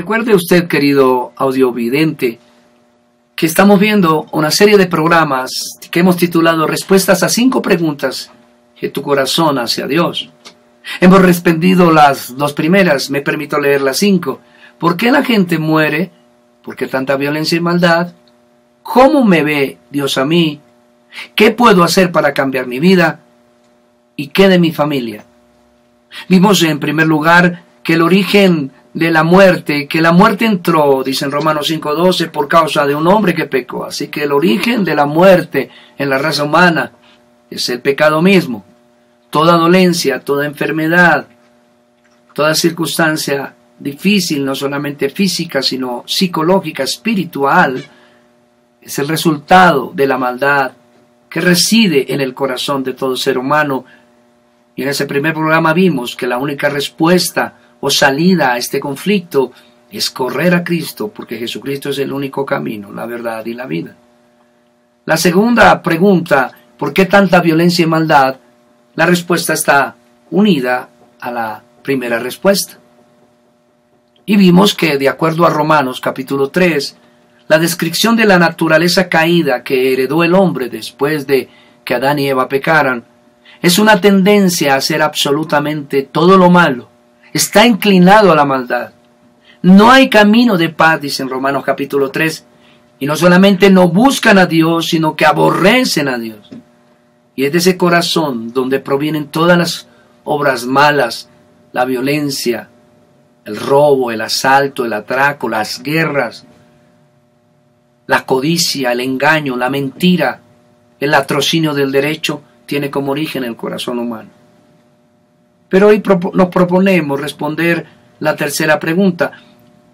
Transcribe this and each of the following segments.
Recuerde usted, querido audiovidente, que estamos viendo una serie de programas que hemos titulado Respuestas a 5 preguntas que tu corazón hace a Dios. Hemos respondido las 2 primeras, me permito leer las 5. ¿Por qué la gente muere? ¿Por qué tanta violencia y maldad? ¿Cómo me ve Dios a mí? ¿Qué puedo hacer para cambiar mi vida? ¿Y qué de mi familia? Vimos en primer lugar que el origen de la muerte, que la muerte entró, dice en Romanos 5:12, por causa de un hombre que pecó. Así que el origen de la muerte en la raza humana es el pecado mismo. Toda dolencia, toda enfermedad, toda circunstancia difícil, no solamente física, sino psicológica, espiritual, es el resultado de la maldad que reside en el corazón de todo ser humano. Y en ese primer programa vimos que la única respuesta o salida a este conflicto es correr a Cristo, porque Jesucristo es el único camino, la verdad y la vida. La segunda pregunta, ¿por qué tanta violencia y maldad? La respuesta está unida a la primera respuesta. Y vimos que, de acuerdo a Romanos capítulo 3, la descripción de la naturaleza caída que heredó el hombre después de que Adán y Eva pecaran, es una tendencia a hacer absolutamente todo lo malo. Está inclinado a la maldad. No hay camino de paz, dice en Romanos capítulo 3, y no solamente no buscan a Dios, sino que aborrecen a Dios. Y es de ese corazón donde provienen todas las obras malas, la violencia, el robo, el asalto, el atraco, las guerras, la codicia, el engaño, la mentira, el latrocinio del derecho, tiene como origen el corazón humano. Pero hoy nos proponemos responder la tercera pregunta: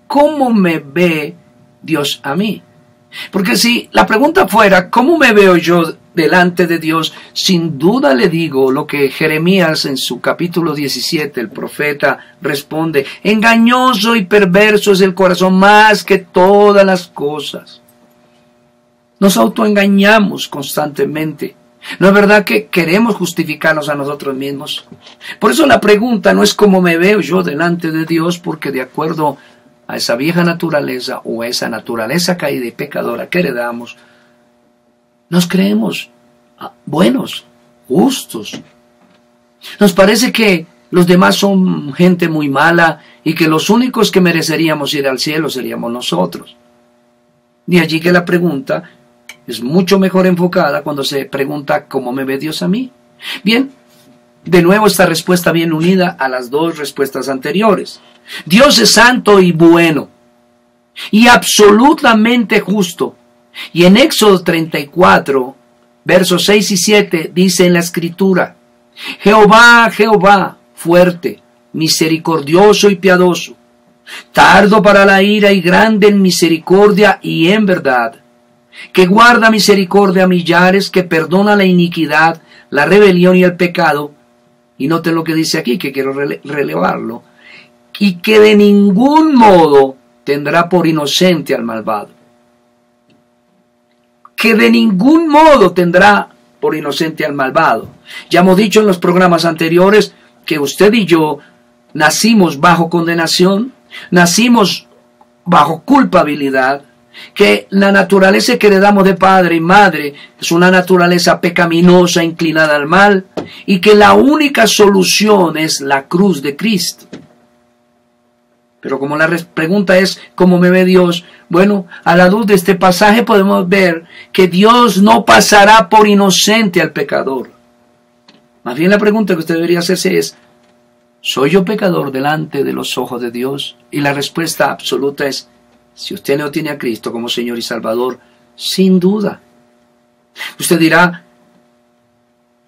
¿cómo me ve Dios a mí? Porque si la pregunta fuera ¿cómo me veo yo delante de Dios?, sin duda le digo lo que Jeremías en su capítulo 17, el profeta responde: engañoso y perverso es el corazón más que todas las cosas. Nos autoengañamos constantemente. ¿No es verdad que queremos justificarnos a nosotros mismos? Por eso la pregunta no es cómo me veo yo delante de Dios, porque de acuerdo a esa vieja naturaleza o a esa naturaleza caída y pecadora que heredamos, nos creemos buenos, justos. Nos parece que los demás son gente muy mala y que los únicos que mereceríamos ir al cielo seríamos nosotros. De allí que la pregunta es mucho mejor enfocada cuando se pregunta ¿cómo me ve Dios a mí? Bien, de nuevo esta respuesta viene unida a las 2 respuestas anteriores. Dios es santo y bueno y absolutamente justo. Y en Éxodo 34, versos 6 y 7 dice en la Escritura: Jehová, Jehová, fuerte, misericordioso y piadoso, tardo para la ira y grande en misericordia y en verdad, que guarda misericordia a millares, que perdona la iniquidad, la rebelión y el pecado. Y noten lo que dice aquí, que quiero relevarlo: y que de ningún modo tendrá por inocente al malvado. Que de ningún modo tendrá por inocente al malvado. Ya hemos dicho en los programas anteriores que usted y yo nacimos bajo condenación, nacimos bajo culpabilidad, que la naturaleza que heredamos de padre y madre es una naturaleza pecaminosa, inclinada al mal, y que la única solución es la cruz de Cristo. Pero como la pregunta es ¿cómo me ve Dios? Bueno, a la luz de este pasaje podemos ver que Dios no pasará por inocente al pecador. Más bien la pregunta que usted debería hacerse es: ¿soy yo pecador delante de los ojos de Dios? Y la respuesta absoluta es: si usted no tiene a Cristo como Señor y Salvador, sin duda. Usted dirá: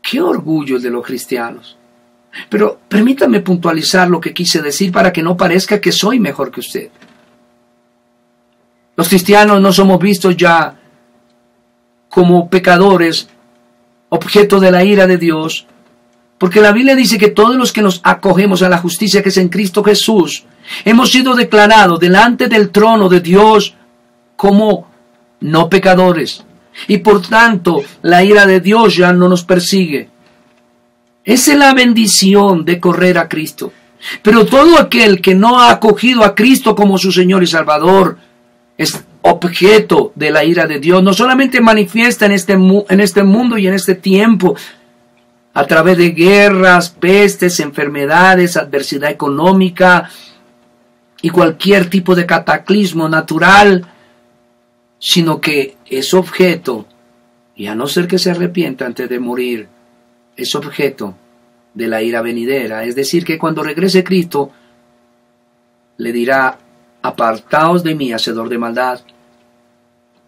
¡qué orgullo el de los cristianos! Pero permítame puntualizar lo que quise decir para que no parezca que soy mejor que usted. Los cristianos no somos vistos ya como pecadores, objeto de la ira de Dios, porque la Biblia dice que todos los que nos acogemos a la justicia que es en Cristo Jesús, hemos sido declarados delante del trono de Dios como no pecadores. Y por tanto, la ira de Dios ya no nos persigue. Esa es la bendición de correr a Cristo. Pero todo aquel que no ha acogido a Cristo como su Señor y Salvador es objeto de la ira de Dios. No solamente manifiesta en este mundo y en este tiempo, a través de guerras, pestes, enfermedades, adversidad económica y cualquier tipo de cataclismo natural, sino que es objeto, y a no ser que se arrepienta antes de morir, es objeto de la ira venidera. Es decir, que cuando regrese Cristo, le dirá: apartaos de mí, hacedor de maldad,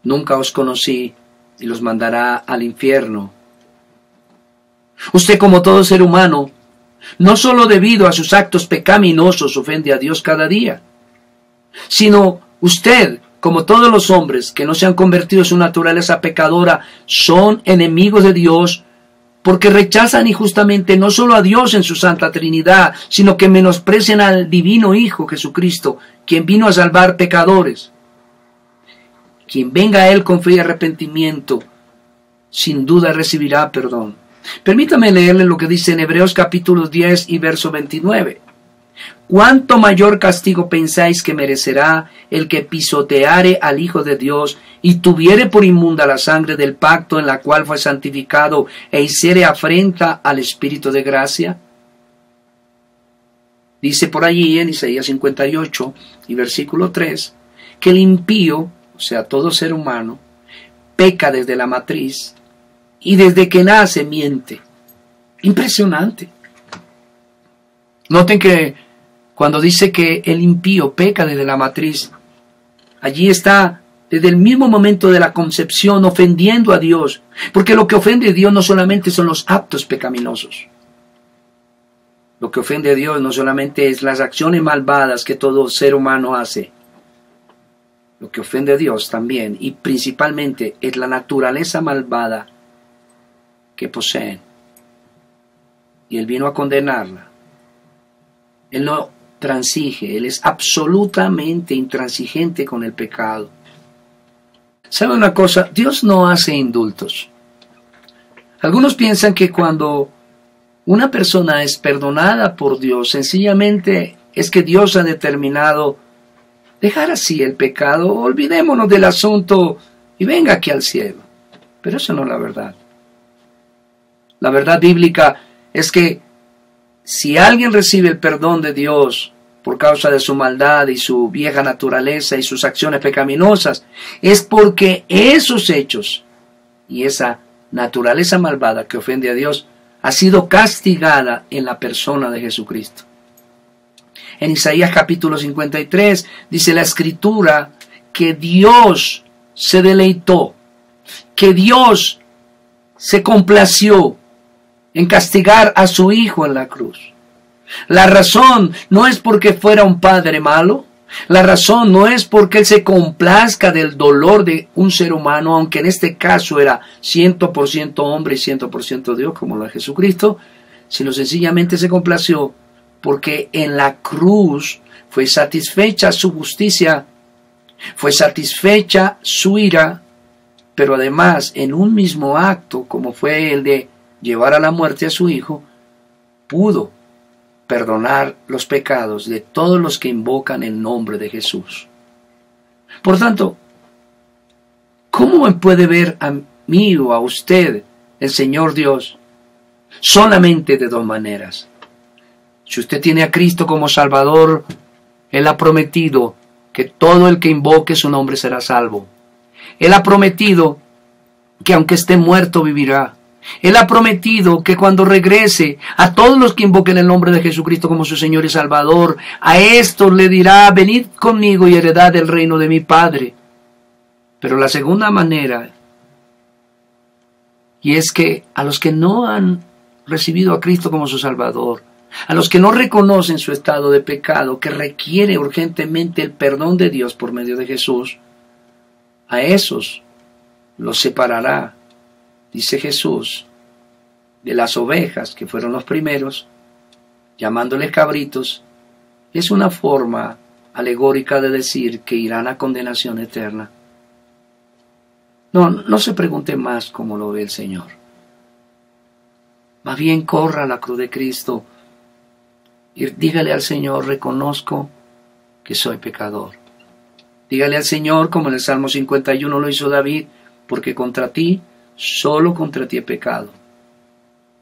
nunca os conocí, y los mandará al infierno. Usted, como todo ser humano, no solo debido a sus actos pecaminosos ofende a Dios cada día, sino usted, como todos los hombres que no se han convertido en su naturaleza pecadora, son enemigos de Dios, porque rechazan injustamente no solo a Dios en su Santa Trinidad, sino que menosprecian al divino Hijo Jesucristo, quien vino a salvar pecadores. Quien venga a Él con fe y arrepentimiento, sin duda recibirá perdón. Permítame leerle lo que dice en Hebreos capítulo 10 y verso 29. ¿Cuánto mayor castigo pensáis que merecerá el que pisoteare al Hijo de Dios y tuviere por inmunda la sangre del pacto en la cual fue santificado e hiciere afrenta al Espíritu de gracia? Dice por allí en Isaías 58 y versículo 3 que el impío, o sea, todo ser humano, peca desde la matriz y desde que nace miente. Impresionante. Noten que cuando dice que el impío peca desde la matriz, allí está desde el mismo momento de la concepción ofendiendo a Dios, porque lo que ofende a Dios no solamente son los actos pecaminosos. Lo que ofende a Dios no solamente es las acciones malvadas que todo ser humano hace. Lo que ofende a Dios también y principalmente es la naturaleza malvada que poseen. Y Él vino a condenarla. Él no transige, Él es absolutamente intransigente con el pecado. ¿Sabe una cosa? Dios no hace indultos. Algunos piensan que cuando una persona es perdonada por Dios, sencillamente es que Dios ha determinado dejar así el pecado, olvidémonos del asunto y venga aquí al cielo. Pero eso no es la verdad. La verdad bíblica es que si alguien recibe el perdón de Dios por causa de su maldad y su vieja naturaleza y sus acciones pecaminosas, es porque esos hechos y esa naturaleza malvada que ofende a Dios ha sido castigada en la persona de Jesucristo. En Isaías capítulo 53 dice la Escritura que Dios se deleitó, que Dios se complació en castigar a su Hijo en la cruz. La razón no es porque fuera un padre malo, la razón no es porque Él se complazca del dolor de un ser humano, aunque en este caso era 100% hombre y 100% Dios, como lo es Jesucristo, sino sencillamente se complació porque en la cruz fue satisfecha su justicia, fue satisfecha su ira, pero además en un mismo acto, como fue el de llevar a la muerte a su Hijo, pudo perdonar los pecados de todos los que invocan el nombre de Jesús. Por tanto, ¿cómo me puede ver a mí o a usted el Señor Dios? Solamente de dos maneras. Si usted tiene a Cristo como Salvador, Él ha prometido que todo el que invoque su nombre será salvo. Él ha prometido que aunque esté muerto vivirá. Él ha prometido que cuando regrese, a todos los que invoquen el nombre de Jesucristo como su Señor y Salvador, a estos le dirá: venid conmigo y heredad el reino de mi Padre. Pero la segunda manera, y es que a los que no han recibido a Cristo como su Salvador, a los que no reconocen su estado de pecado, que requiere urgentemente el perdón de Dios por medio de Jesús, a esos los separará, dice Jesús, de las ovejas que fueron los primeros, llamándoles cabritos. Es una forma alegórica de decir que irán a condenación eterna. No se pregunte más cómo lo ve el Señor. Más bien corra a la cruz de Cristo Y dígale al Señor, reconozco que soy pecador. Dígale al Señor, como en el Salmo 51 lo hizo David, porque contra ti, solo contra ti he pecado.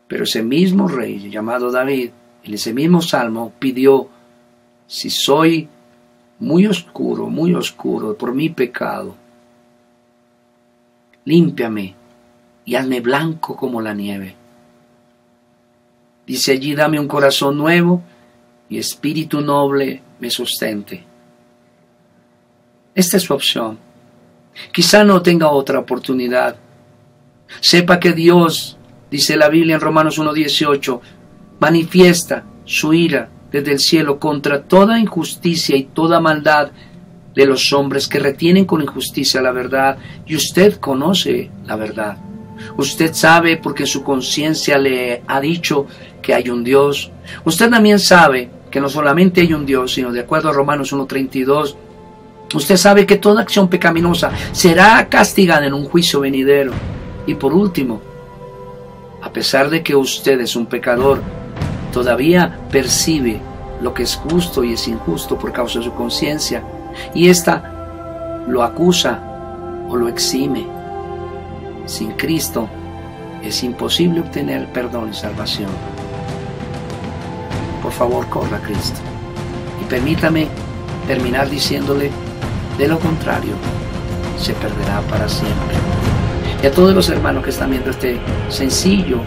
Pero ese mismo rey llamado David, en ese mismo salmo, pidió, si soy muy oscuro por mi pecado, límpiame y hazme blanco como la nieve. Dice allí, dame un corazón nuevo y espíritu noble me sustente. Esta es su opción. Quizá no tenga otra oportunidad. Sepa que Dios, dice la Biblia en Romanos 1:18, manifiesta su ira desde el cielo contra toda injusticia y toda maldad de los hombres que retienen con injusticia la verdad. Y usted conoce la verdad. Usted sabe porque su conciencia le ha dicho que hay un Dios. Usted también sabe que no solamente hay un Dios, sino de acuerdo a Romanos 1:32, usted sabe que toda acción pecaminosa será castigada en un juicio venidero. Y por último, a pesar de que usted es un pecador, todavía percibe lo que es justo y es injusto por causa de su conciencia, y ésta lo acusa o lo exime. Sin Cristo es imposible obtener perdón y salvación. Por favor, corra a Cristo. Y permítame terminar diciéndole, de lo contrario, se perderá para siempre. Y a todos los hermanos que están viendo este sencillo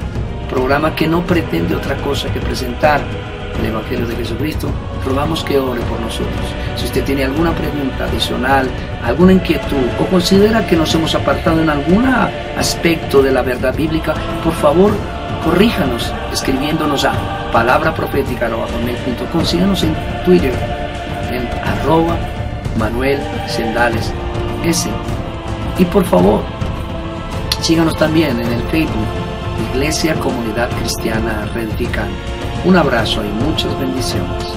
programa que no pretende otra cosa que presentar el Evangelio de Jesucristo, rogamos que ore por nosotros. Si usted tiene alguna pregunta adicional, alguna inquietud o considera que nos hemos apartado en algún aspecto de la verdad bíblica, por favor, corríjanos escribiéndonos a palabraprofética@gmail.com. Síganos en Twitter en @ManuelCendales S. Y por favor, síganos también en el Facebook Iglesia Comunidad Cristiana Reedificando. Un abrazo y muchas bendiciones.